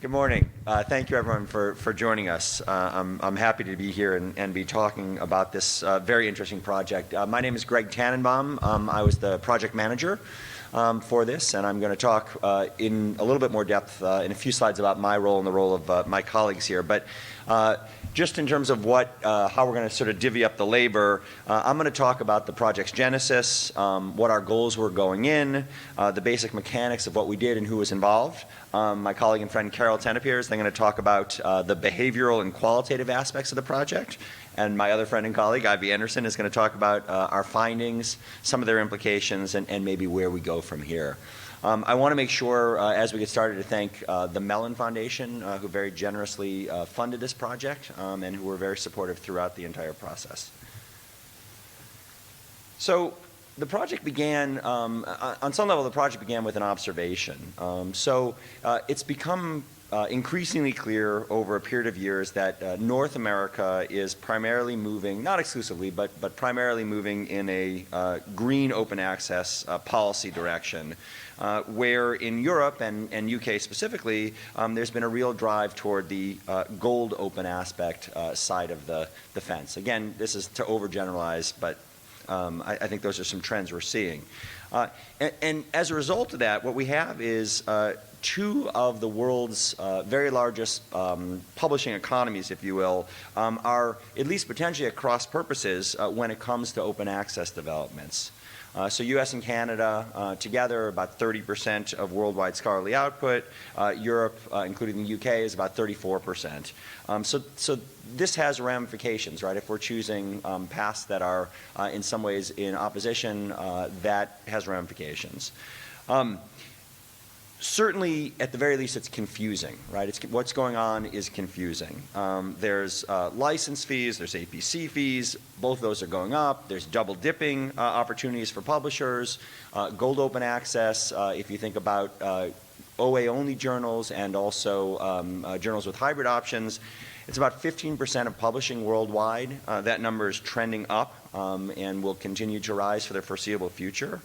Good morning. Thank you, everyone, for joining us. I'm happy to be here and be talking about this very interesting project. My name is Greg Tananbaum. I was the project manager for this, and I'm going to talk in a little bit more depth in a few slides about my role and the role of my colleagues here. But just in terms of how we're going to sort of divvy up the labor, I'm going to talk about the project's genesis, what our goals were going in, the basic mechanics of what we did and who was involved. My colleague and friend Carol Tenopir is then going to talk about the behavioral and qualitative aspects of the project. And my other friend and colleague, Ivy Anderson, is going to talk about our findings, some of their implications, and maybe where we go from here. I want to make sure, as we get started, to thank the Mellon Foundation, who very generously funded this project and who were very supportive throughout the entire process. So the project began, on some level, the project began with an observation. It's become increasingly clear over a period of years that North America is primarily moving, not exclusively, but primarily moving in a green open access policy direction, where in Europe and UK specifically, there's been a real drive toward the gold open aspect side of the fence. Again, this is to overgeneralize, but I think those are some trends we're seeing. And as a result of that, what we have is two of the world's very largest publishing economies, if you will, are at least potentially at cross purposes when it comes to open access developments. So US and Canada together about 30% of worldwide scholarly output. Europe, including the UK, is about 34%. So this has ramifications, right? If we're choosing paths that are in some ways in opposition, that has ramifications. Certainly, at the very least, it's confusing, right? What's going on is confusing. There's license fees, there's APC fees, both of those are going up. There's double dipping opportunities for publishers, gold open access, if you think about OA-only journals and also journals with hybrid options. It's about 15% of publishing worldwide. That number is trending up and will continue to rise for the foreseeable future.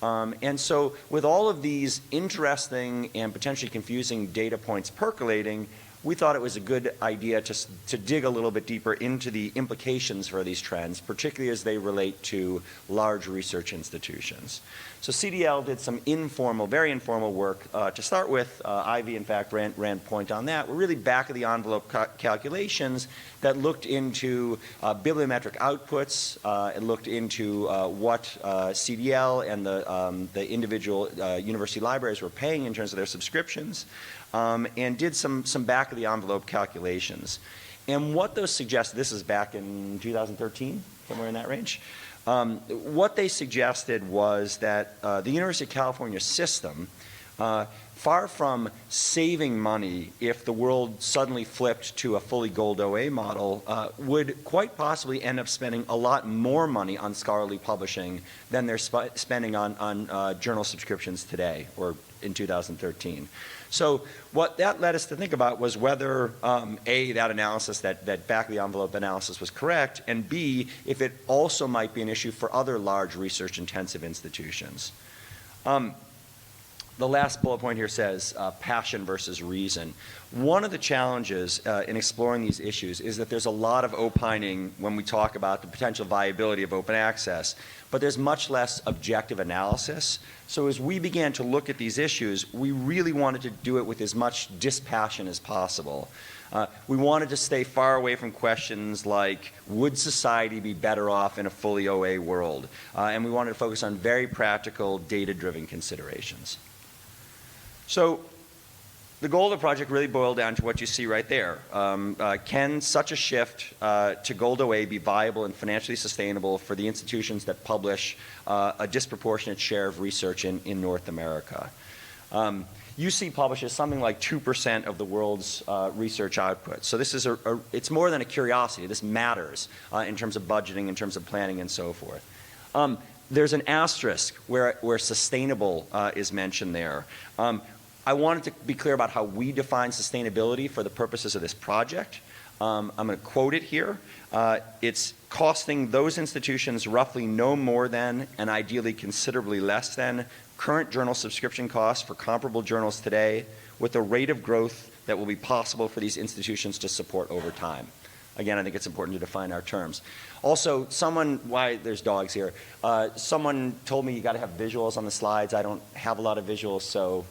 And so with all of these interesting and potentially confusing data points percolating, we thought it was a good idea to dig a little bit deeper into the implications for these trends, particularly as they relate to large research institutions. So CDL did some informal, very informal work. To start with, Ivy, in fact, ran point on that. We're really back of the envelope calculations that looked into bibliometric outputs. It looked into what CDL and the individual university libraries were paying in terms of their subscriptions, and did some back of the envelope calculations. And what those suggest, this is back in 2013, somewhere in that range. What they suggested was that the University of California system, far from saving money if the world suddenly flipped to a fully gold OA model, would quite possibly end up spending a lot more money on scholarly publishing than they're spending on journal subscriptions today or in 2013. So what that led us to think about was whether, A, that analysis, that back-of-the-envelope analysis was correct, and B, if it also might be an issue for other large research-intensive institutions. The last bullet point here says passion versus reason. One of the challenges in exploring these issues is that there's a lot of opining when we talk about the potential viability of open access, but there's much less objective analysis. So as we began to look at these issues, we really wanted to do it with as much dispassion as possible. We wanted to stay far away from questions like, would society be better off in a fully OA world? And we wanted to focus on very practical, data-driven considerations. So the goal of the project really boiled down to what you see right there. Can such a shift to gold OA be viable and financially sustainable for the institutions that publish a disproportionate share of research in North America? UC publishes something like 2% of the world's research output. So this is it's more than a curiosity. This matters in terms of budgeting, in terms of planning, and so forth. There's an asterisk where sustainable is mentioned there. I wanted to be clear about how we define sustainability for the purposes of this project. I'm going to quote it here. It's costing those institutions roughly no more than, and ideally considerably less than, current journal subscription costs for comparable journals today, with a rate of growth that will be possible for these institutions to support over time. Again, I think it's important to define our terms. Also, why there's dogs here, someone told me you got to have visuals on the slides. I don't have a lot of visuals, so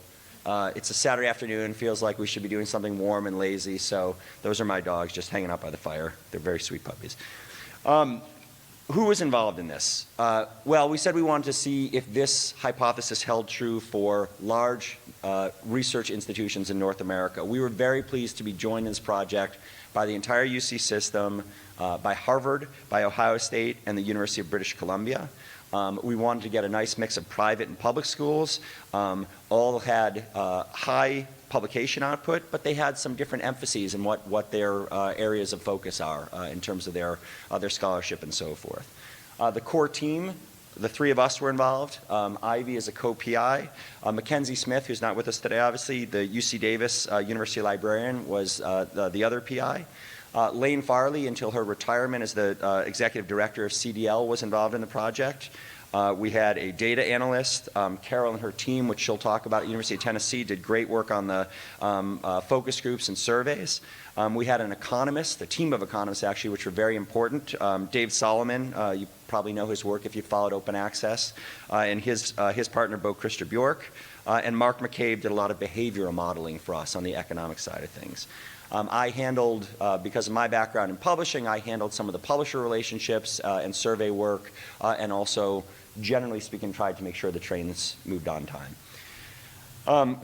it's a Saturday afternoon, feels like we should be doing something warm and lazy, so those are my dogs just hanging out by the fire. They're very sweet puppies. Who was involved in this? Well, we said we wanted to see if this hypothesis held true for large research institutions in North America. We were very pleased to be joined in this project by the entire UC system, by Harvard, by Ohio State, and the University of British Columbia. We wanted to get a nice mix of private and public schools. All had high publication output, but they had some different emphases in what their areas of focus are in terms of their scholarship and so forth. The core team, the three of us were involved. Ivy is a co-PI. Mackenzie Smith, who's not with us today, obviously, the UC Davis University librarian, was the other PI. Lane Farley, until her retirement as the executive director of CDL, was involved in the project. We had a data analyst. Carol and her team, which she'll talk about at University of Tennessee, did great work on the focus groups and surveys. We had an economist, a team of economists actually, which were very important. Dave Solomon, you probably know his work if you followed Open Access, and his partner, Bo Christer Bjork. And Mark McCabe did a lot of behavioral modeling for us on the economic side of things. I handled, because of my background in publishing, I handled some of the publisher relationships and survey work, and also, generally speaking, tried to make sure the trains moved on time.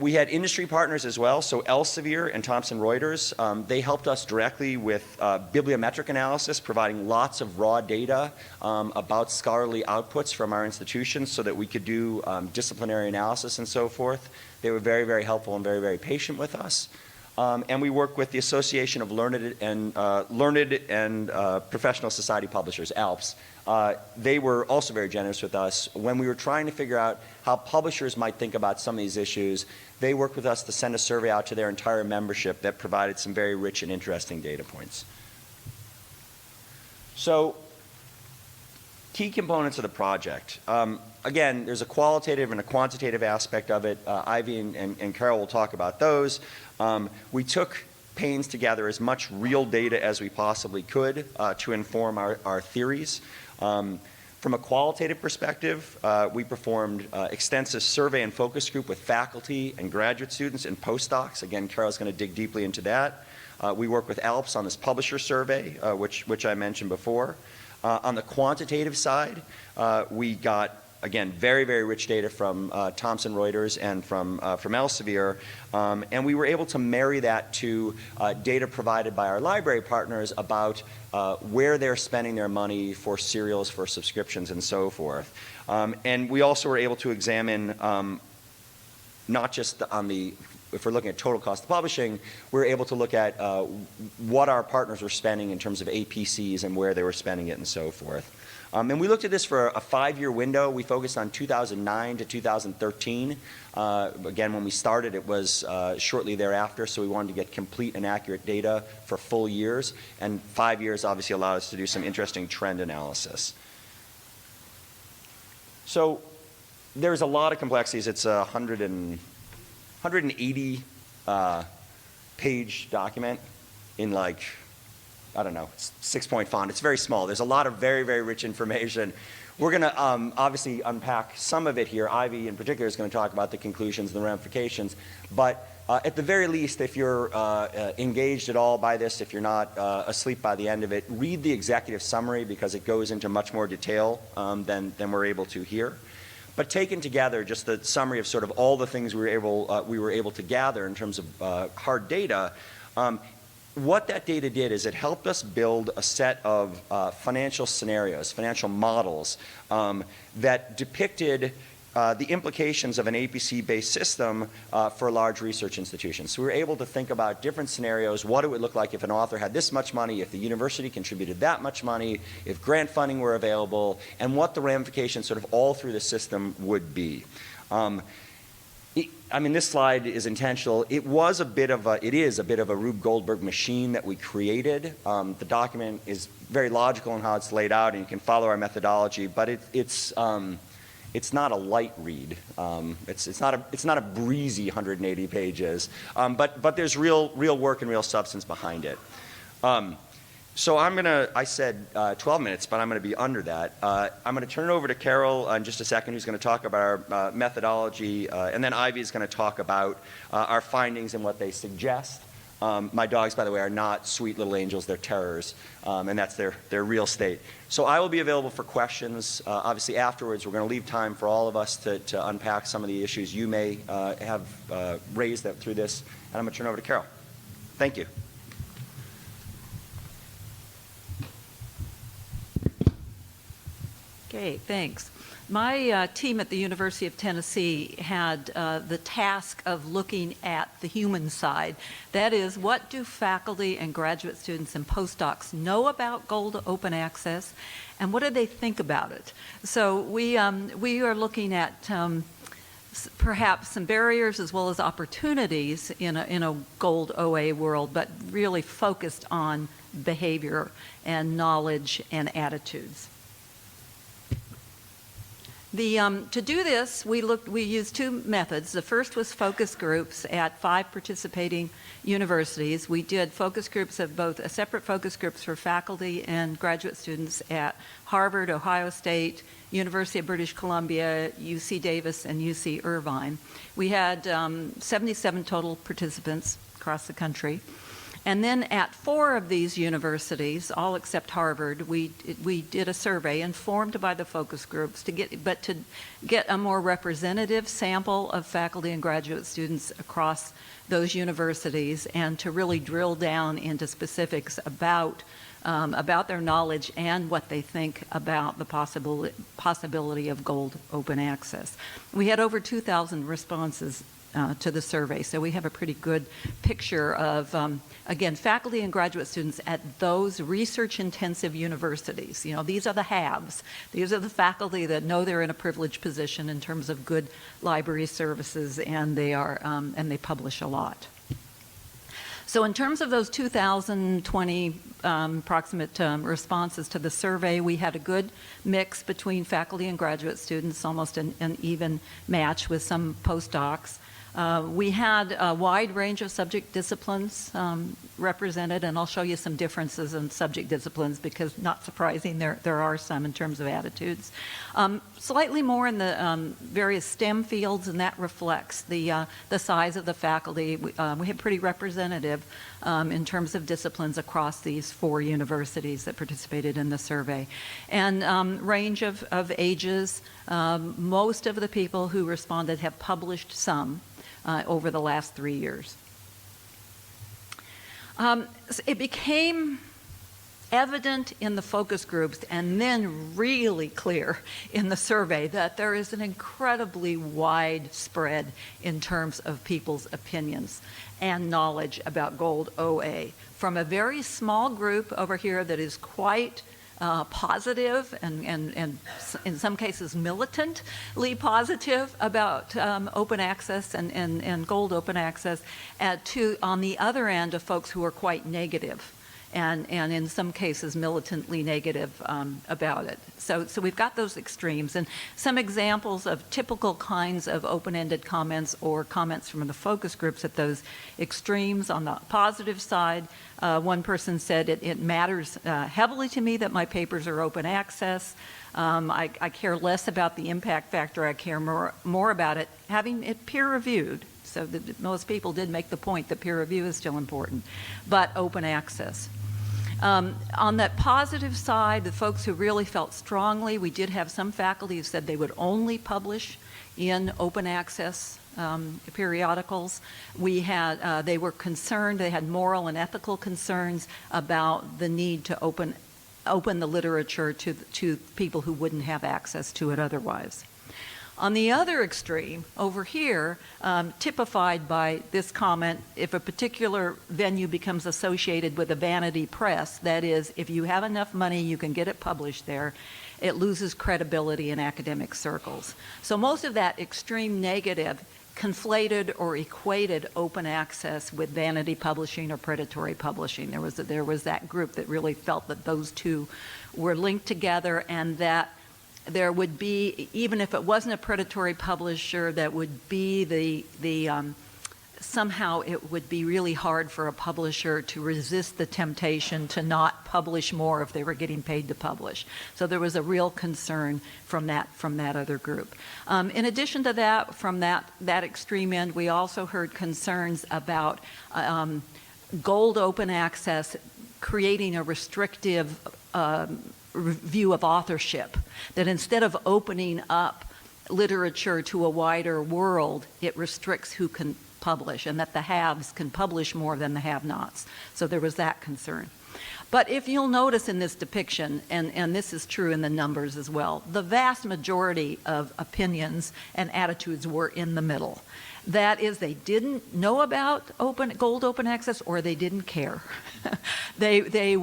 We had industry partners as well, so Elsevier and Thomson Reuters. They helped us directly with bibliometric analysis, providing lots of raw data about scholarly outputs from our institutions so that we could do disciplinary analysis and so forth. They were very, very helpful and very, very patient with us. And we work with the Association of Learned and Professional Society Publishers, ALPS. They were also very generous with us. When we were trying to figure out how publishers might think about some of these issues, they worked with us to send a survey out to their entire membership that provided some very rich and interesting data points. So, key components of the project. Again, there's a qualitative and a quantitative aspect of it. Ivy and Carol will talk about those. We took pains to gather as much real data as we possibly could to inform our theories. From a qualitative perspective, we performed extensive survey and focus group with faculty and graduate students and postdocs. Again, Carol's going to dig deeply into that. We work with ALPS on this publisher survey, which I mentioned before. On the quantitative side, we got, again, very, very rich data from Thomson Reuters and from Elsevier, and we were able to marry that to data provided by our library partners about where they're spending their money for serials, for subscriptions, and so forth. And we also were able to examine not just on the, if we're looking at total cost of publishing, we're able to look at what our partners were spending in terms of APCs and where they were spending it and so forth. And we looked at this for a 5-year window. We focused on 2009 to 2013. Again, when we started, it was shortly thereafter, so we wanted to get complete and accurate data for full years. And 5 years obviously allowed us to do some interesting trend analysis. So there's a lot of complexities. It's a 180 page document in like, I don't know, 6-point font. It's very small. There's a lot of very, very rich information. We're going to obviously unpack some of it here. Ivy in particular is going to talk about the conclusions and the ramifications. But at the very least, if you're engaged at all by this, if you're not asleep by the end of it, read the executive summary because it goes into much more detail than we're able to here. But taken together, just the summary of sort of all the things we were able to gather in terms of hard data, what that data did is it helped us build a set of financial scenarios, financial models that depicted the implications of an APC-based system for large research institutions. So we were able to think about different scenarios, what it would look like if an author had this much money, if the university contributed that much money, if grant funding were available, and what the ramifications sort of all through the system would be. I mean, this slide is intentional. It is a bit of a Rube Goldberg machine that we created. The document is very logical in how it's laid out, and you can follow our methodology, but it's it's not a light read. It's not a breezy 180 pages, but there's real work and real substance behind it. So I said 12 minutes, but I'm going to be under that. I'm going to turn it over to Carol in just a second, who's going to talk about our methodology, and then Ivy is going to talk about our findings and what they suggest. My dogs, by the way, are not sweet little angels, they're terrors, and that's their real state. So I will be available for questions. Obviously afterwards, we're going to leave time for all of us to unpack some of the issues you may have raised through this, and I'm going to turn it over to Carol. Thank you. Okay, thanks. My team at the University of Tennessee had the task of looking at the human side. That is, what do faculty and graduate students and postdocs know about Gold Open Access, and what do they think about it? So we are looking at perhaps some barriers as well as opportunities in a Gold OA world, but really focused on behavior and knowledge and attitudes. To do this, we used two methods. The first was focus groups at 5 participating universities. We did focus groups of both separate focus groups for faculty and graduate students at Harvard, Ohio State, University of British Columbia, UC Davis, and UC Irvine. We had 77 total participants across the country. And then at 4 of these universities, all except Harvard, we did a survey informed by the focus groups to get a more representative sample of faculty and graduate students across those universities, and to really drill down into specifics about their knowledge and what they think about the possibility of Gold Open Access. We had over 2,000 responses to the survey, so we have a pretty good picture of, again, faculty and graduate students at those research-intensive universities. You know, these are the haves. These are the faculty that know they're in a privileged position in terms of good library services, and they publish a lot. So in terms of those 2,020 approximate responses to the survey, we had a good mix between faculty and graduate students, almost an even match with some postdocs. We had a wide range of subject disciplines represented, and I'll show you some differences in subject disciplines because, not surprising, there are some in terms of attitudes. Slightly more in the various STEM fields, and that reflects the size of the faculty. We had pretty representative in terms of disciplines across these 4 universities that participated in the survey. And range of ages. Most of the people who responded have published some over the last 3 years. It became evident in the focus groups and then really clear in the survey that there is an incredibly wide spread in terms of people's opinions and knowledge about Gold OA. From a very small group over here that is quite positive and in some cases militantly positive about open access and Gold Open Access, to on the other end of folks who are quite negative and in some cases militantly negative about it. So we've got those extremes, and some examples of typical kinds of open-ended comments or comments from the focus groups at those extremes. On the positive side, one person said, it matters heavily to me that my papers are open access. I care less about the impact factor. I care more about it having it peer-reviewed. So most people did make the point that peer review is still important, but open access. On that positive side, the folks who really felt strongly, we did have some faculty who said they would only publish in open access periodicals. We had, they were concerned, they had moral and ethical concerns about the need to open the literature to people who wouldn't have access to it otherwise. On the other extreme, over here, typified by this comment, if a particular venue becomes associated with a vanity press, that is, if you have enough money, you can get it published there, it loses credibility in academic circles. So most of that extreme negative conflated or equated open access with vanity publishing or predatory publishing. There was that group that really felt that those two were linked together, and that there would be, even if it wasn't a predatory publisher, that would be somehow it would be really hard for a publisher to resist the temptation to not publish more if they were getting paid to publish. So there was a real concern from that other group. In addition to that, from that extreme end, we also heard concerns about gold open access creating a restrictive view of authorship, that instead of opening up literature to a wider world, it restricts who can publish, and that the haves can publish more than the have-nots. So there was that concern. But if you'll notice in this depiction, and this is true in the numbers as well, the vast majority of opinions and attitudes were in the middle. That is, they didn't know about gold open access, or they didn't care. They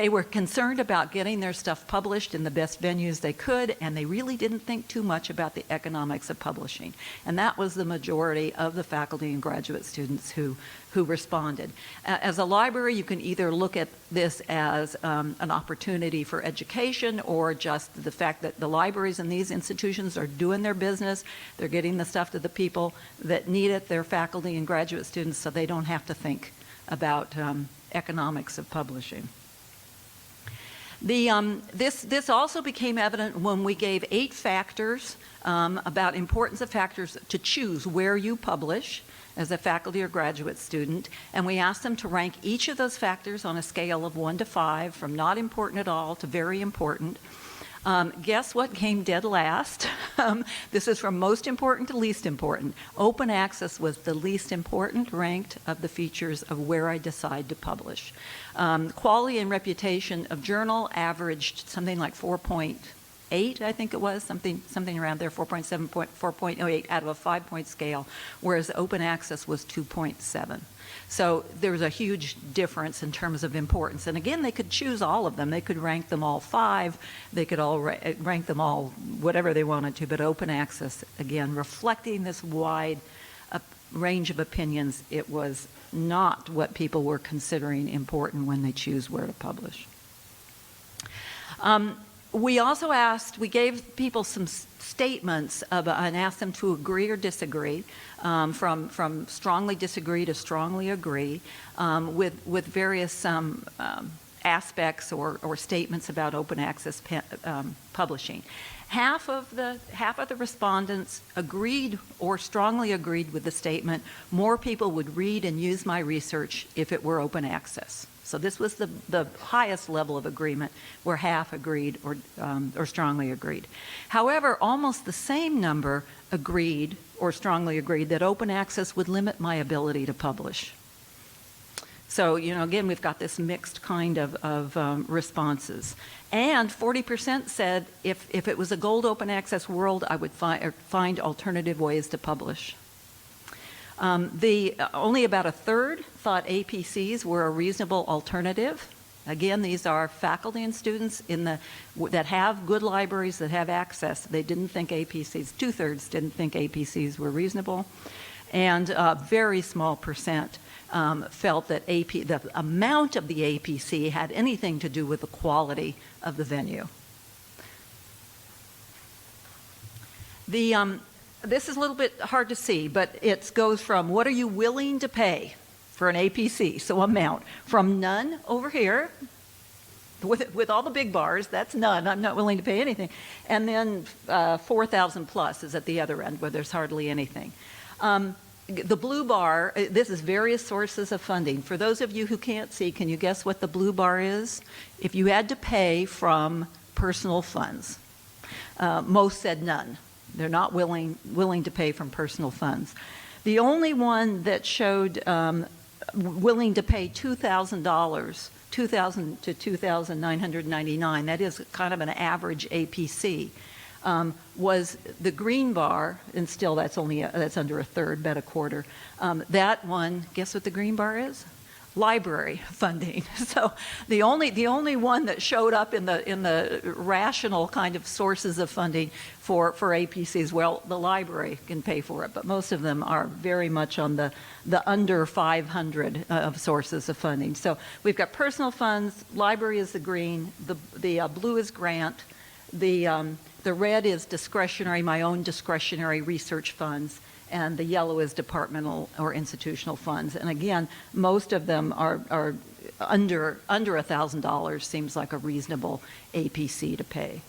were concerned about getting their stuff published in the best venues they could, and they really didn't think too much about the economics of publishing. And that was the majority of the faculty and graduate students who responded. As a library, you can either look at this as an opportunity for education, or just the fact that the libraries in these institutions are doing their business. They're getting the stuff to the people that need it, their faculty and graduate students, so they don't have to think about economics of publishing. This also became evident when we gave 8 factors about importance of factors to choose where you publish as a faculty or graduate student, and we asked them to rank each of those factors on a scale of 1 to 5, from not important at all to very important. Guess what came dead last? This is from most important to least important. Open access was the least important ranked of the features of where I decide to publish. Quality and reputation of journal averaged something like 4.8, I think it was, something around there, 4.7, 4.08 out of a 5-point scale, whereas open access was 2.7. So there was a huge difference in terms of importance. And again, they could choose all of them. They could rank them all 5. They could all rank them all whatever they wanted to. But open access, again, reflecting this wide range of opinions, it was not what people were considering important when they choose where to publish. We also we gave people some statements and asked them to agree or disagree, from strongly disagree to strongly agree, with various aspects or statements about open access publishing. Half of the respondents agreed or strongly agreed with the statement, more people would read and use my research if it were open access. So this was the highest level of agreement, where half agreed or strongly agreed. However, almost the same number agreed or strongly agreed that open access would limit my ability to publish. So, again, we've got this mixed kind of responses. And 40% said if it was a gold open access world, I would find alternative ways to publish. Only about a third thought APCs were a reasonable alternative. Again, these are faculty and students that have good libraries, that have access. They didn't think APCs, 2/3 didn't think APCs were reasonable. And a very small percent felt that the amount of the APC had anything to do with the quality of the venue. This is a little bit hard to see, but it goes from what are you willing to pay for an APC, so amount, from none over here, with all the big bars, that's none, I'm not willing to pay anything, and then 4,000 plus is at the other end where there's hardly anything. The blue bar, this is various sources of funding. For those of you who can't see, can you guess what the blue bar is? If you had to pay from personal funds. Most said none. They're not willing to pay from personal funds. The only one that showed willing to pay $2,000, $2,000 to $2,999, that is kind of an average APC, was the green bar, and still that's under a third, bet a quarter. That one, guess what the green bar is? Library funding. So the only one that showed up in the rational kind of sources of funding for APCs, well, the library can pay for it, but most of them are very much on the under 500 of sources of funding. So we've got personal funds, library is the green, the blue is grant, the red is discretionary, my own discretionary research funds, and the yellow is departmental or institutional funds. And again, most of them are under $1,000 seems like a reasonable APC to pay.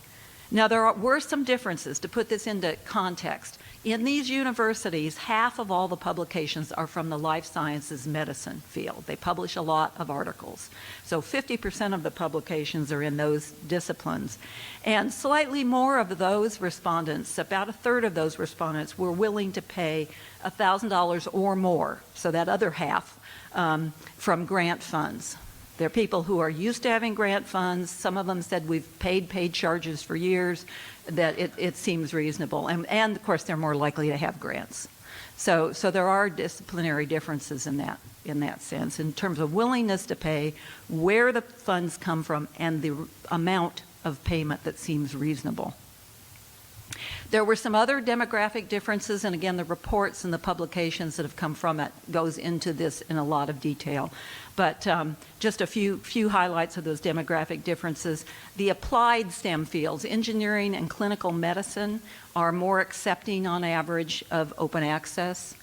Now, were some differences. To put this into context, in these universities, half of all the publications are from the life sciences medicine field. They publish a lot of articles. So 50% of the publications are in those disciplines. And slightly more of those respondents, about a third of those respondents, were willing to pay $1,000 or more, so that other half, from grant funds. There are people who are used to having grant funds. Some of them said we've paid charges for years, that it seems reasonable. And of course, they're more likely to have grants. So there are disciplinary differences in that sense, in terms of willingness to pay, where the funds come from, and the amount of payment that seems reasonable. There were some other demographic differences, and again, the reports and the publications that have come from it goes into this in a lot of detail. But just a few highlights of those demographic differences. The applied STEM fields, engineering and clinical medicine, are more accepting on average of open access.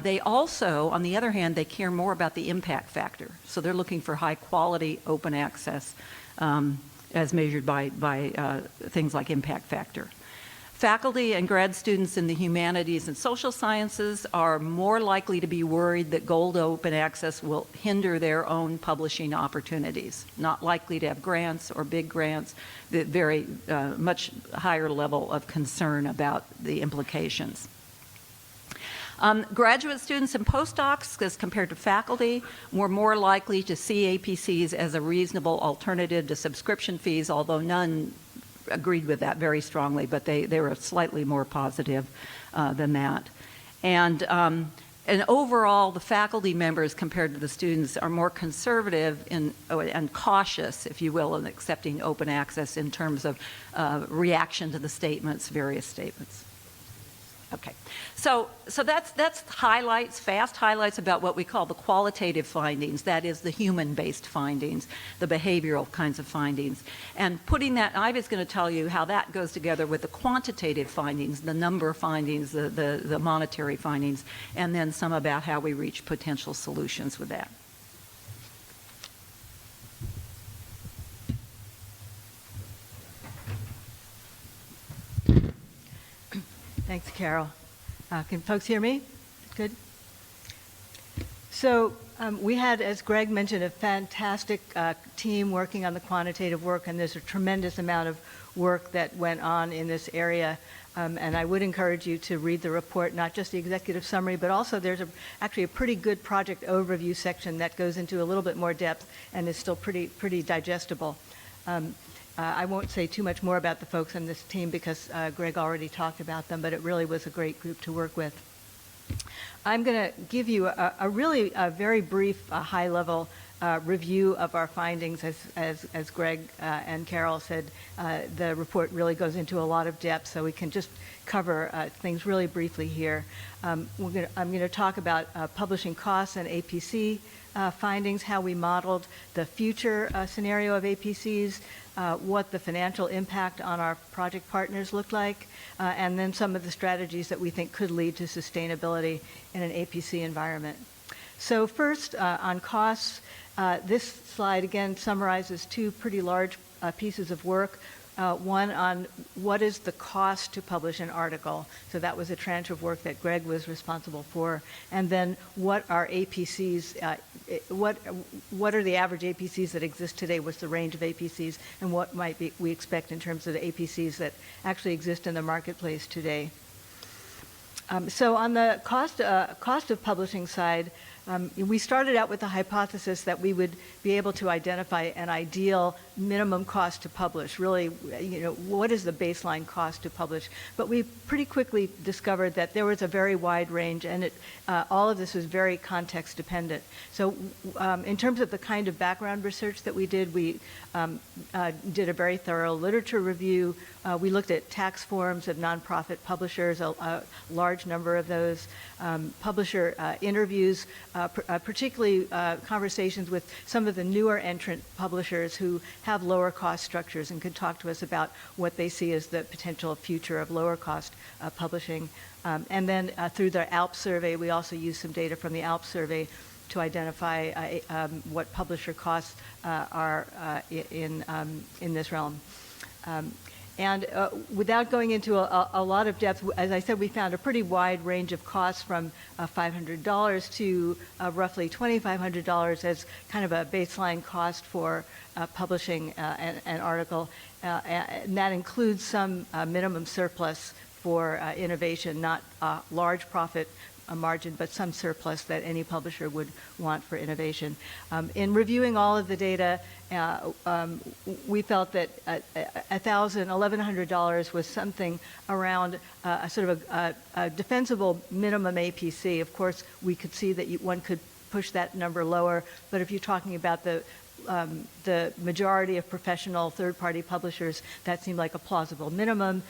They also, on the other hand, they care more about the impact factor. So they're looking for high quality open access as measured by things like impact factor. Faculty and grad students in the humanities and social sciences are more likely to be worried that gold open access will hinder their own publishing opportunities, not likely to have grants or big grants, the very much higher level of concern about the implications. Graduate students and postdocs, as compared to faculty, were more likely to see APCs as a reasonable alternative to subscription fees, although none agreed with that very strongly, but they were slightly more positive than that. And overall, the faculty members compared to the students are more conservative and cautious, if you will, in accepting open access in terms of reaction to the statements, various statements. Okay, so that's highlights, fast highlights about what we call the qualitative findings, that is the human-based findings, the behavioral kinds of findings. And putting that, I was going to tell you how that goes together with the quantitative findings, the number findings, the monetary findings, and then some about how we reach potential solutions with that. Thanks, Carol. Can folks hear me? Good. So we had, as Greg mentioned, a fantastic team working on the quantitative work, and there's a tremendous amount of work that went on in this area. And I would encourage you to read the report, not just the executive summary, but also there's actually a pretty good project overview section that goes into a little bit more depth and is still pretty digestible. I won't say too much more about the folks on this team because Greg already talked about them, but it really was a great group to work with. I'm going to give you a very brief, high-level review of our findings. As Greg and Carol said, the report really goes into a lot of depth, so we can just cover things really briefly here. I'm going to talk about publishing costs and APC findings, how we modeled the future scenario of APCs, what the financial impact on our project partners looked like, and then some of the strategies that we think could lead to sustainability in an APC environment. So first, on costs, this slide again summarizes two pretty large pieces of work. One on what is the cost to publish an article. So that was a tranche of work that Greg was responsible for. And then what are APCs, what are the average APCs that exist today? What's the range of APCs? And what might we expect in terms of the APCs that actually exist in the marketplace today? So on the cost of publishing side, we started out with the hypothesis that we would be able to identify an ideal minimum cost to publish. Really, what is the baseline cost to publish? But we pretty quickly discovered that there was a very wide range, and all of this was very context dependent. So in terms of the kind of background research that we did a very thorough literature review. We looked at tax forms of nonprofit publishers, a large number of those, publisher interviews particularly conversations with some of the newer entrant publishers who have lower cost structures and could talk to us about what they see as the potential future of lower cost publishing. And then through the ALP survey, we also used some data from the ALP survey to identify what publisher costs are in this realm. And without going into a lot of depth, as I said, we found a pretty wide range of costs from $500 to roughly $2,500 as kind of a baseline cost for publishing an article. And that includes some minimum surplus for innovation, not a large profit margin, but some surplus that any publisher would want for innovation. In reviewing all of the data, we felt that $1,100 was something around a sort of a defensible minimum APC. Of course, we could see that one could push that number lower, but if you're talking about the majority of professional third-party publishers, that seemed like a plausible minimum.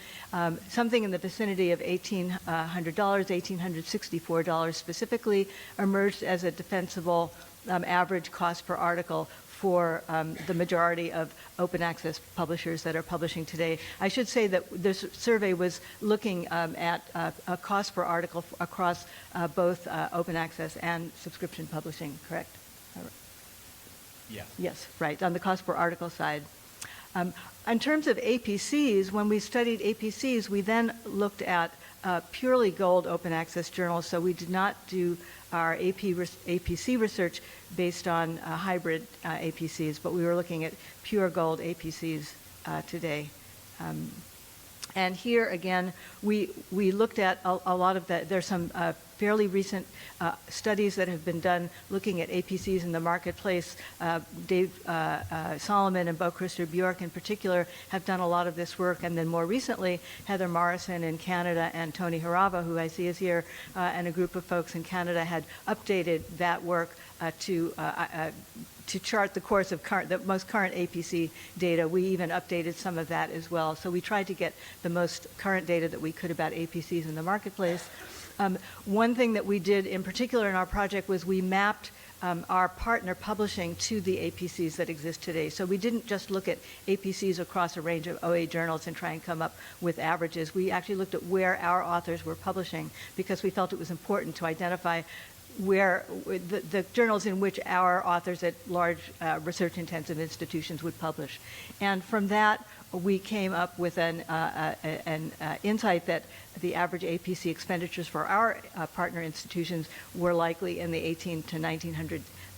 Something in the vicinity of $1,800, $1,864 specifically, emerged as a defensible average cost per article for the majority of open access publishers that are publishing today. I should say that this survey was looking at a cost per article across both open access and subscription publishing, correct? Yeah. Yes, right, on the cost per article side. In terms of APCs, when we studied APCs, we then looked at purely gold open access journals, so we did not do our APC research based on hybrid APCs, but we were looking at pure gold APCs today. And here again, we looked at a lot of that. There's some fairly recent studies that have been done looking at APCs in the marketplace. Dave Solomon and Bo Christer Bjork in particular have done a lot of this work. And then more recently, Heather Morrison in Canada and Tony Harava, who I see is here, and a group of folks in Canada had updated that work to chart the course of the most current APC data. We even updated some of that as well. So we tried to get the most current data that we could about APCs in the marketplace. One thing that we did in particular in our project was we mapped our partner publishing to the APCs that exist today. So we didn't just look at APCs across a range of OA journals and try and come up with averages. We actually looked at where our authors were publishing because we felt it was important to identify where the journals in which our authors at large research-intensive institutions would publish. And from that, we came up with an insight that the average APC expenditures for our partner institutions were likely in the $1,800 to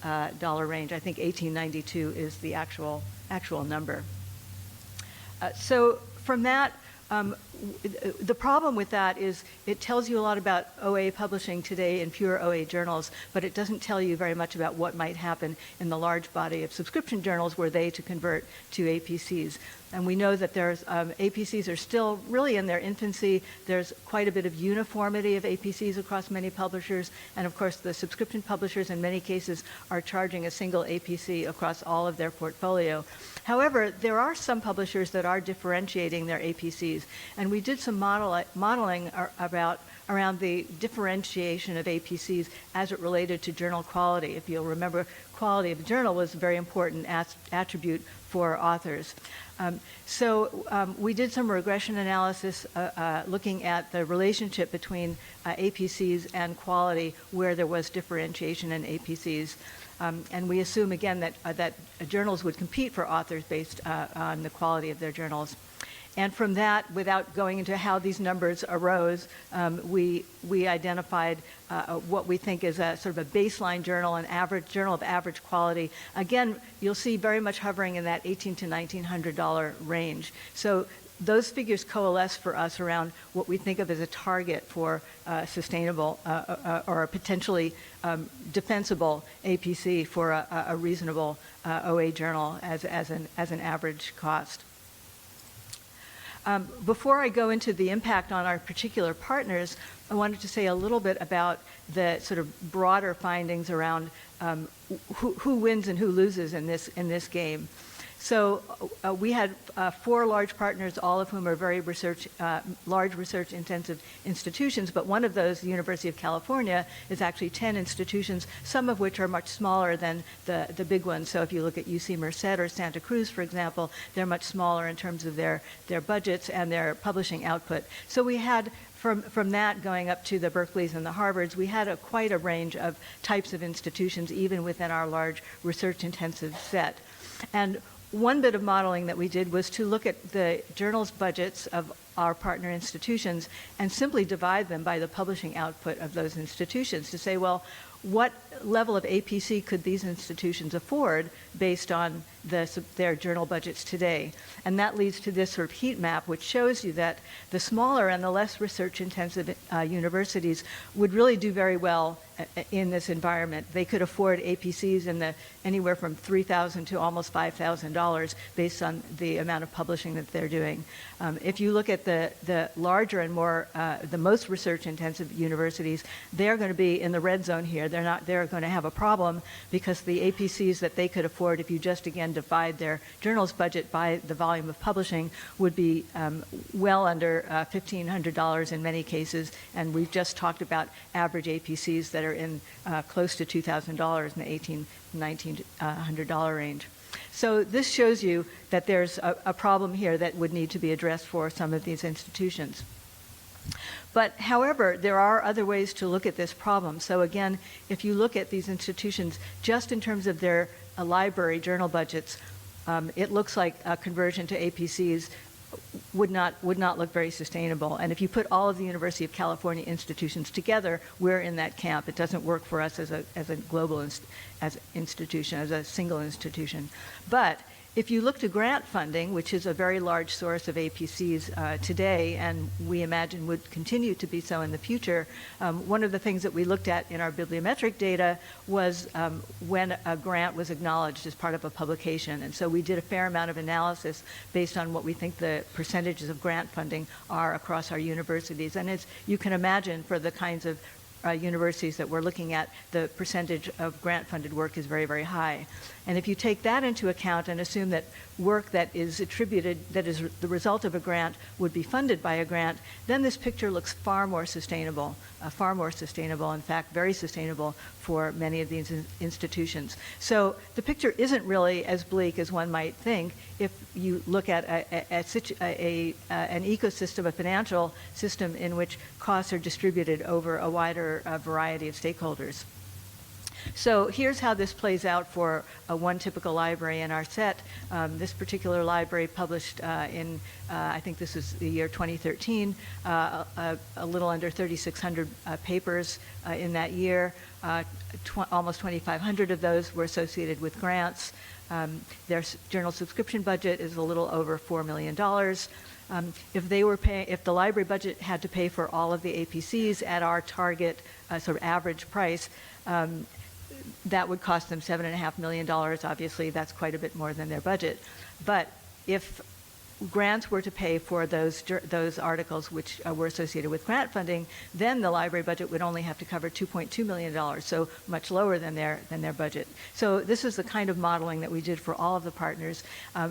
$1,900 range. I think $1,892 is the actual number. So from that, the problem with that is it tells you a lot about OA publishing today in pure OA journals, but it doesn't tell you very much about what might happen in the large body of subscription journals were they to convert to APCs. And we know that there's APCs are still really in their infancy. There's quite a bit of uniformity of APCs across many publishers. And of course, the subscription publishers in many cases are charging a single APC across all of their portfolio. However, there are some publishers that are differentiating their APCs. And we did some modeling around the differentiation of APCs as it related to journal quality. If you'll remember, quality of the journal was a very important attribute for authors. So we did some regression analysis looking at the relationship between APCs and quality where there was differentiation in APCs. And we assume, again, that journals would compete for authors based on the quality of their journals. And from that, without going into how these numbers arose, we identified what we think is a sort of a baseline journal, an average journal of average quality. Again, you'll see very much hovering in that $1,800 to $1,900 range. So those figures coalesce for us around what we think of as a target for sustainable or a potentially defensible APC for a reasonable OA journal as an average cost. Before I go into the impact on our particular partners, I wanted to say a little bit about the sort of broader findings around who wins and who loses in this game. So we had 4 large partners, all of whom are very large research-intensive institutions, but one of those, the University of California, is actually 10 institutions, some of which are much smaller than the big ones. So if you look at UC Merced or Santa Cruz, for example, they're much smaller in terms of their budgets and their publishing output. So we had from that going up to the Berkeleys and the Harvards, we had quite a range of types of institutions, even within our large research-intensive set. And one bit of modeling that we did was to look at the journals' budgets of our partner institutions and simply divide them by the publishing output of those institutions to say, well, what level of APC could these institutions afford based on their journal budgets today? And that leads to this sort of heat map, which shows you that the smaller and the less research-intensive universities would really do very well in this environment. They could afford APCs in anywhere from $3,000 to almost $5,000 based on the amount of publishing that they're doing. If you look at the larger and more, the most research-intensive universities, they're going to be in the red zone here. They're going to have a problem because the APCs that they could afford, if you just again divide their journal's budget by the volume of publishing, would be well under $1,500 in many cases. And we've just talked about average APCs that are in close to $2,000 in the $1,800, $1,900 range. So this shows you that there's a problem here that would need to be addressed for some of these institutions. But however, there are other ways to look at this problem. So again, if you look at these institutions just in terms of their library journal budgets, it looks like a conversion to APCs would not look very sustainable. And if you put all of the University of California institutions together, we're in that camp. It doesn't work for us as a global institution, as a single institution. But if you look to grant funding, which is a very large source of APCs today, and we imagine would continue to be so in the future, one of the things that we looked at in our bibliometric data was when a grant was acknowledged as part of a publication. And so we did a fair amount of analysis based on what we think the percentages of grant funding are across our universities. And as you can imagine, for the kinds of universities that we're looking at, the percentage of grant-funded work is very, very high. And if you take that into account and assume that work that is attributed, that is the result of a grant, would be funded by a grant, then this picture looks far more sustainable, in fact, very sustainable for many of these institutions. So the picture isn't really as bleak as one might think if you look at an ecosystem, a financial system in which costs are distributed over a wider variety of stakeholders. So here's how this plays out for one typical library in our set. This particular library published I think this is the year 2013, a little under 3,600 papers in that year. Almost 2,500 of those were associated with grants. Their journal subscription budget is a little over $4 million. If the library budget had to pay for all of the APCs at our target sort of average price, that would cost them $7.5 million. Obviously, that's quite a bit more than their budget. But if grants were to pay for those articles which were associated with grant funding, then the library budget would only have to cover $2.2 million, so much lower than their budget. So this is the kind of modeling that we did for all of the partners.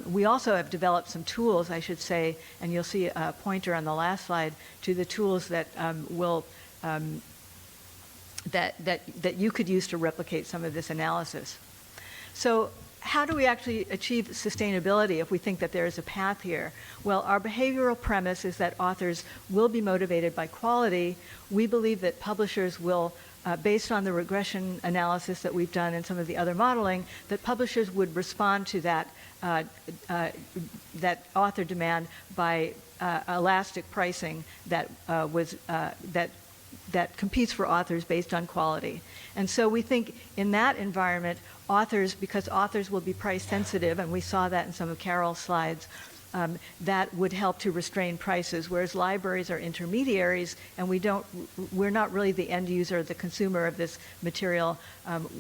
We also have developed some tools, I should say, and you'll see a pointer on the last slide to the tools that that you could use to replicate some of this analysis. So how do we actually achieve sustainability if we think that there is a path here? Well, our behavioral premise is that authors will be motivated by quality. We believe that publishers will, based on the regression analysis that we've done and some of the other modeling, that publishers would respond to that author demand by elastic pricing that that competes for authors based on quality. And so we think in that environment, because authors will be price sensitive, and we saw that in some of Carol's slides, that would help to restrain prices, whereas libraries are intermediaries, and we're not really the end user, the consumer of this material.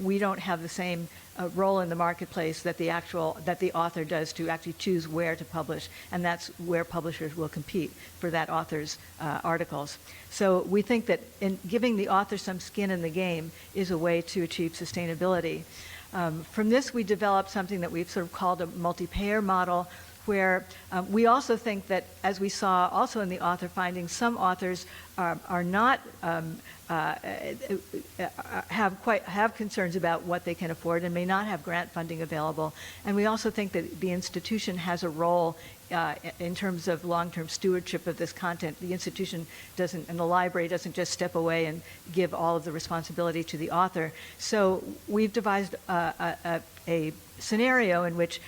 We don't have the same role in the marketplace that the author does to actually choose where to publish, and that's where publishers will compete for that author's articles. So we think that in giving the author some skin in the game is a way to achieve sustainability. From this, we developed something that we've sort of called a multi-payer model, where we also think that, as we saw also in the author findings, some authors are not have concerns about what they can afford and may not have grant funding available. And we also think that the institution has a role in terms of long-term stewardship of this content. The institution doesn't, and the library doesn't just step away and give all of the responsibility to the author. So we've devised a scenario in which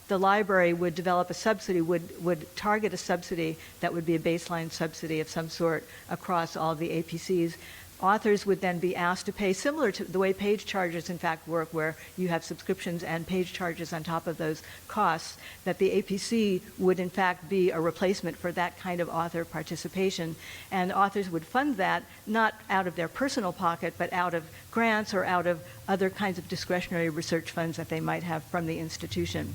the library would develop a subsidy, would target a subsidy that would be a baseline subsidy of some sort across all of the APCs. Authors would then be asked to pay, similar to the way page charges in fact work, where you have subscriptions and page charges on top of those costs, that the APC would in fact be a replacement for that kind of author participation. And authors would fund that not out of their personal pocket, but out of grants or out of other kinds of discretionary research funds that they might have from the institution.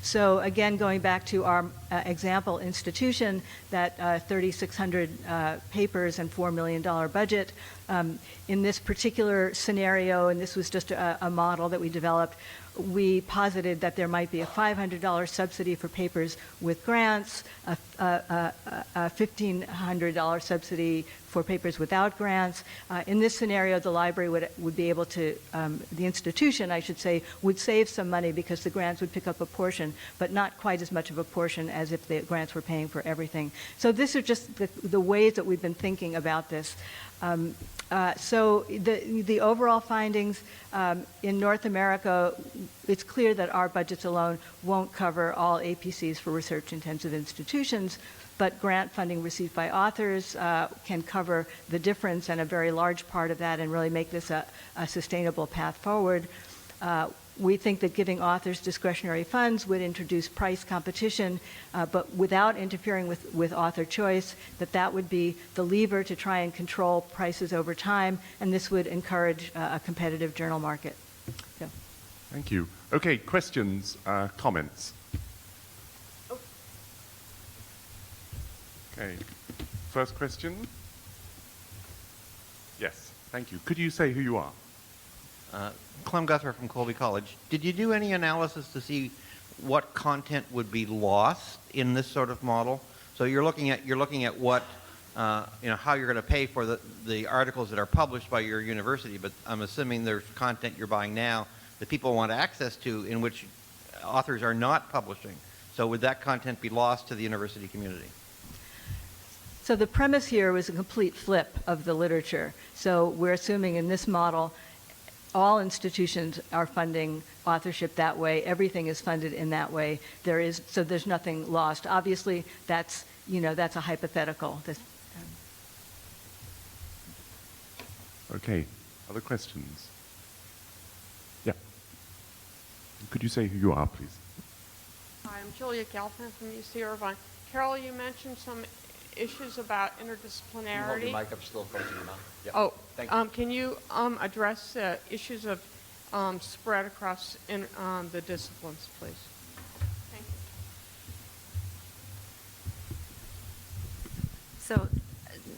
So again, going back to our example institution, that 3,600 papers and $4 million budget, in this particular scenario, and this was just a model that we developed, we posited that there might be a $500 subsidy for papers with grants, a $1,500 subsidy for papers without grants. In this scenario, the library would be able to, the institution, I should say, would save some money because the grants would pick up a portion, but not quite as much of a portion as if the grants were paying for everything. So these are just the ways that we've been thinking about this. So the overall findings in North America, it's clear that our budgets alone won't cover all APCs for research-intensive institutions, but grant funding received by authors can cover the difference and a very large part of that and really make this a sustainable path forward. We think that giving authors discretionary funds would introduce price competition, but without interfering with author choice, that would be the lever to try and control prices over time, and this would encourage a competitive journal market. So. Thank you. Okay, questions, comments? Okay, first question. Yes, thank you. Could you say who you are? Clem Guthrie from Colby College. Did you do any analysis to see what content would be lost in this sort of model? So you're looking at what how you're going to pay for the articles that are published by your university, but I'm assuming there's content you're buying now that people want access to in which authors are not publishing. So would that content be lost to the university community? So the premise here was a complete flip of the literature. So we're assuming in this model all institutions are funding authorship that way. Everything is funded in that way. So there's nothing lost. Obviously, that's a hypothetical. Okay, other questions? Yeah. Could you say who you are, please? Hi, I'm Julia Gelfand from UC Irvine. Carol, you mentioned some issues about interdisciplinarity. Hold your mic up still close to your mouth. Yeah. Oh, Thank you. can you address issues of spread across the disciplines, please? Thank you. So,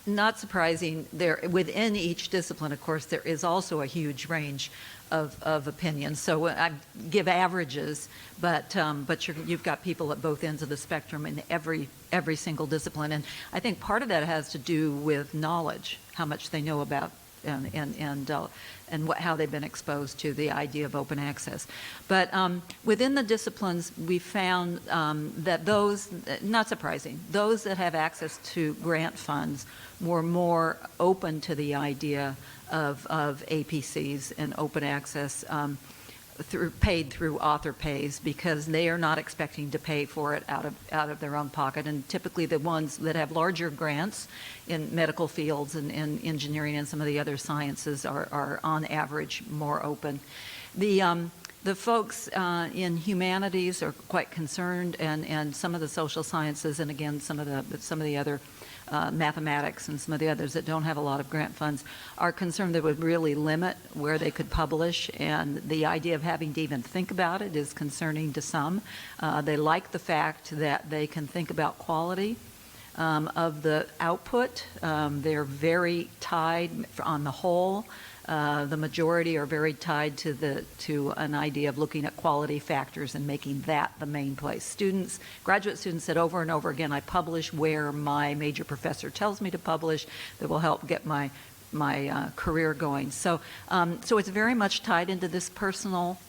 not surprising, within each discipline, of course, there is also a huge range of opinions. So I give averages, but you've got people at both ends of the spectrum in every single discipline, and I think part of that has to do with knowledge, how much they know about and how they've been exposed to the idea of open access. But within the disciplines, we found that those, not surprising, those that have access to grant funds were more open to the idea of APCs and open access paid through author pays, because they are not expecting to pay for it out of their own pocket. And typically the ones that have larger grants in medical fields and engineering and some of the other sciences are on average more open. The folks in humanities are quite concerned, and some of the social sciences, and again some of the other mathematics and some of the others that don't have a lot of grant funds, are concerned that would really limit where they could publish, and the idea of having to even think about it is concerning to some. They like the fact that they can think about quality. of the output. They're very tied on the whole. The majority are very tied to an idea of looking at quality factors and making that the main place. Graduate students said over and over again, I publish where my major professor tells me to publish. That will help get my career going. So it's very much tied into this personal.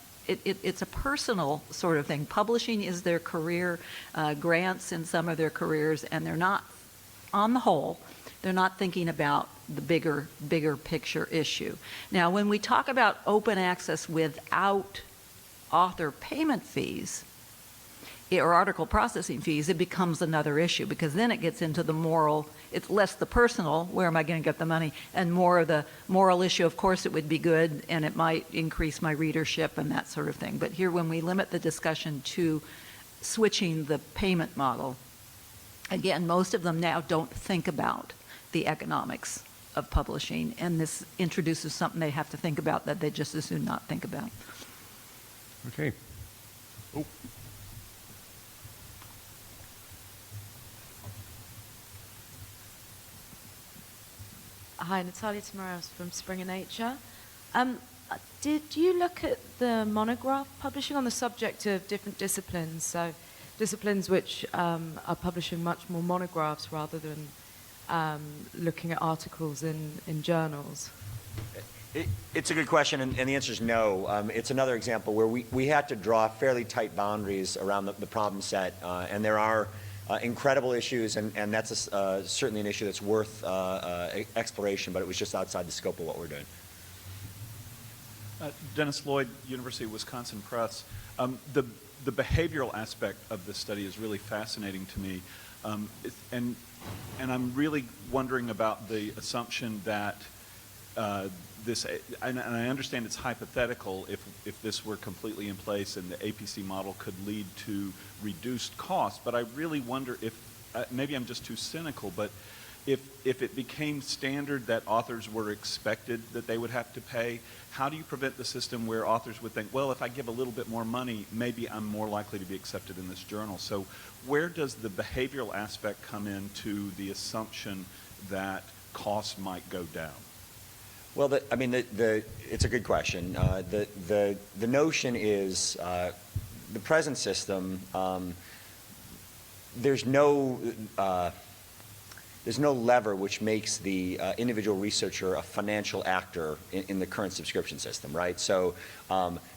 It's a personal sort of thing. Publishing is their career, grants in some of their careers, and they're not, on the whole, they're not thinking about the bigger picture issue. Now, when we talk about open access without author payment fees or article processing fees, it becomes another issue, because then it gets into the moral. It's less the personal, where am I going to get the money, and more of the moral issue. Of course, it would be good, and it might increase my readership and that sort of thing. But here, when we limit the discussion to switching the payment model, again, most of them now don't think about the economics of publishing, and this introduces something they have to think about that they just as soon not think about. Okay. Oh. Hi, Natalia Tamaros from Springer Nature. Did you look at the monograph publishing on the subject of different disciplines? So disciplines which are publishing much more monographs rather than looking at articles in journals? It's a good question, and the answer is no. It's another example where we had to draw fairly tight boundaries around the problem set, and there are incredible issues, and that's certainly an issue that's worth exploration, but it was just outside the scope of what we're doing. Dennis Lloyd, University of Wisconsin Press. The behavioral aspect of this study is really fascinating to me, and I'm really wondering about the assumption that and I understand it's hypothetical if this were completely in place and the APC model could lead to reduced costs, but I really wonder if, maybe I'm just too cynical, but if it became standard that authors were expected that they would have to pay, how do you prevent the system where authors would think, well, if I give a little bit more money, maybe I'm more likely to be accepted in this journal? So where does the behavioral aspect come into the assumption that costs might go down? Well, it's a good question. The notion is the present system. There's no lever which makes the individual researcher a financial actor in the current subscription system, right? So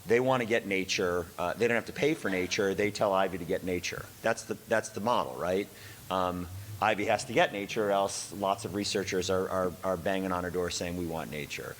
they want to get Nature. They don't have to pay for Nature. They tell Ivy to get Nature. That's the model, right? Ivy has to get Nature, or else lots of researchers are banging on her door saying we want Nature.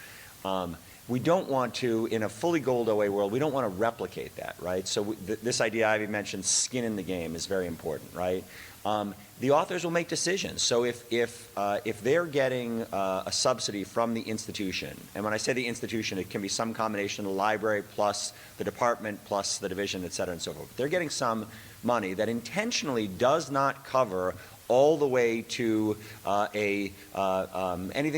We don't want to, in a fully gold OA world, we don't want to replicate that, right? So this idea Ivy mentioned, skin in the game, is very important, right? The authors will make decisions. So if they're getting a subsidy from the institution, and when I say the institution, it can be some combination of the library plus the department plus the division, et cetera, and so forth. If they're getting some money that intentionally does not cover all the way to anything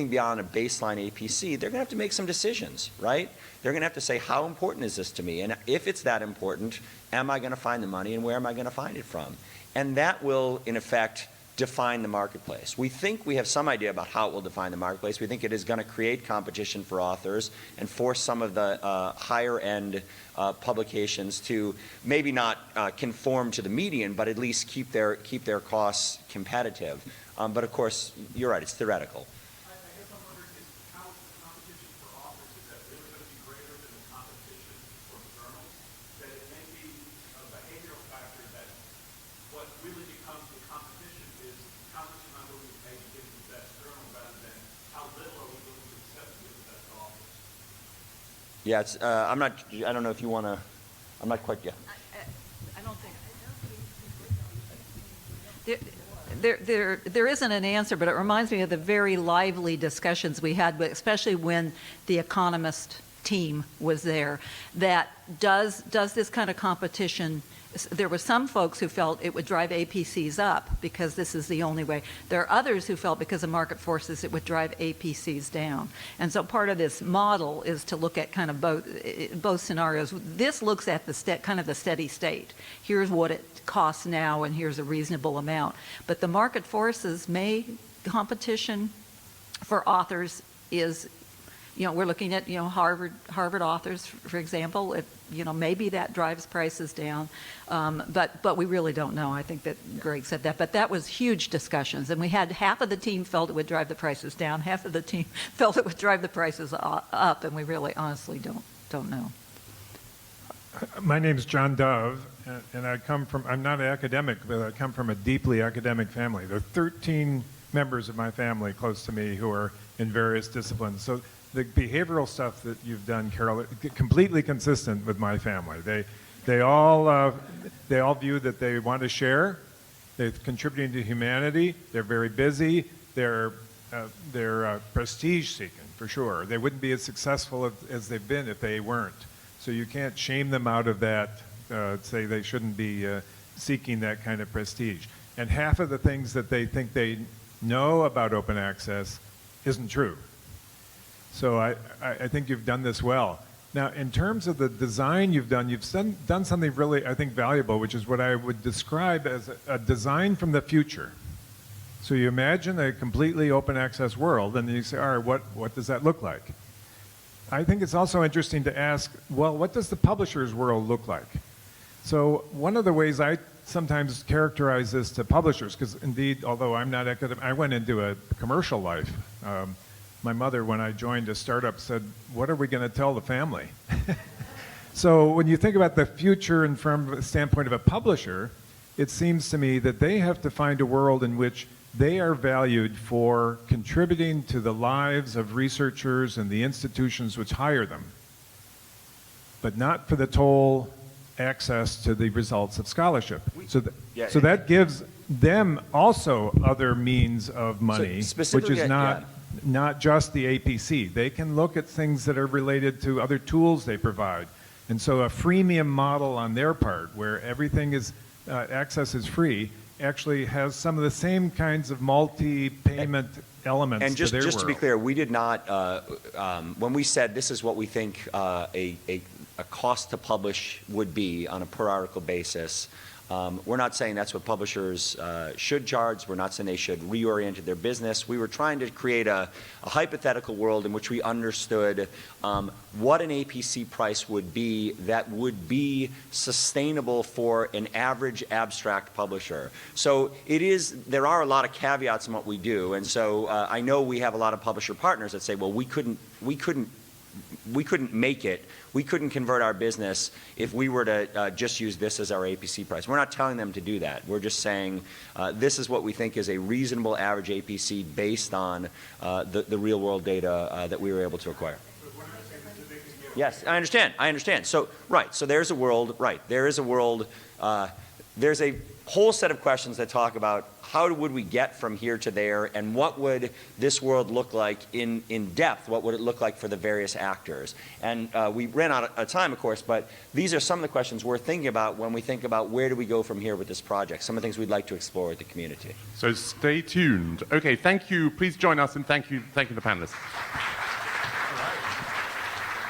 beyond a baseline APC, they're going to have to make some decisions, right? They're going to have to say, how important is this to me? And if it's that important, am I going to find the money, and where am I going to find it from? And that will, in effect, define the marketplace. We think we have some idea about how it will define the marketplace. We think it is going to create competition for authors and force some of the higher-end publications to maybe not conform to the median, but at least keep their costs competitive. But of course, you're right, it's theoretical. I guess I'm wondering, how is the competition for authors, is that really going to be greater than the competition for journals? That it may be a behavioral factor that what really becomes the competition is how much am I willing to pay to get the best journal rather than how little are we willing to accept to get the best authors? Yeah, it's, I don't know if you want to, I'm not quite yet. I don't think. There isn't an answer, but it reminds me of the very lively discussions we had, but especially when the Economist team was there, that does this kind of competition there were some folks who felt it would drive APCs up because this is the only way. There are others who felt because of market forces it would drive APCs down. And so part of this model is to look at kind of both scenarios. This looks at the kind of the steady state. Here's what it costs now, and here's a reasonable amount. But the market forces competition for authors is, we're looking at, Harvard authors, for example. Maybe that drives prices down, but we really don't know. I think that Greg said that. But that was huge discussions, and we had half of the team felt it would drive the prices down, half of the team felt it would drive the prices up, and we really honestly don't know. My name's John Dove, and I'm not an academic, but I come from a deeply academic family. There are 13 members of my family close to me who are in various disciplines. So the behavioral stuff that you've done, Carol, is completely consistent with my family. They all view that they want to share. They're contributing to humanity. They're very busy. They're prestige seeking, for sure. They wouldn't be as successful as they've been if they weren't. So you can't shame them out of that, say they shouldn't be seeking that kind of prestige. And half of the things that they think they know about open access isn't true. So I think you've done this well. Now, in terms of the design you've done something really, I think, valuable, which is what I would describe as a design from the future. So you imagine a completely open access world, and then you say, all right, what does that look like? I think it's also interesting to ask, well, what does the publisher's world look like? So one of the ways I sometimes characterize this to publishers, because indeed, although I'm not academic, I went into a commercial life. My mother, when I joined a startup, said, what are we going to tell the family? So when you think about the future and from the standpoint of a publisher, it seems to me that they have to find a world in which they are valued for contributing to the lives of researchers and the institutions which hire them, but not for the toll access to the results of scholarship. So that gives them also other means of money, which is not just the APC. They can look at things that are related to other tools they provide. And so a freemium model on their part, where everything is, access is free, actually has some of the same kinds of multi-payment elements and just, to their just world. To be clear, we did not, when we said this is what we think a cost to publish would be on a per article basis, we're not saying that's what publishers should charge. We're not saying they should reorient their business. We were trying to create a hypothetical world in which we understood what an APC price would be that would be sustainable for an average abstract publisher. So there are a lot of caveats in what we do, and so I know we have a lot of publisher partners that say, well, we couldn't make it. We couldn't convert our business if we were to just use this as our APC price. We're not telling them to do that. We're just saying this is what we think is a reasonable average APC based on the real world data that we were able to acquire. Yes, I understand. So, right, so there's a world, there's a whole set of questions that talk about how would we get from here to there, and what would this world look like in depth? What would it look like for the various actors? And we ran out of time, of course, but these are some of the questions we're thinking about when we think about where do we go from here with this project, some of the things we'd like to explore with the community. So stay tuned. Okay, thank you. Please join us, and thank you the panelists.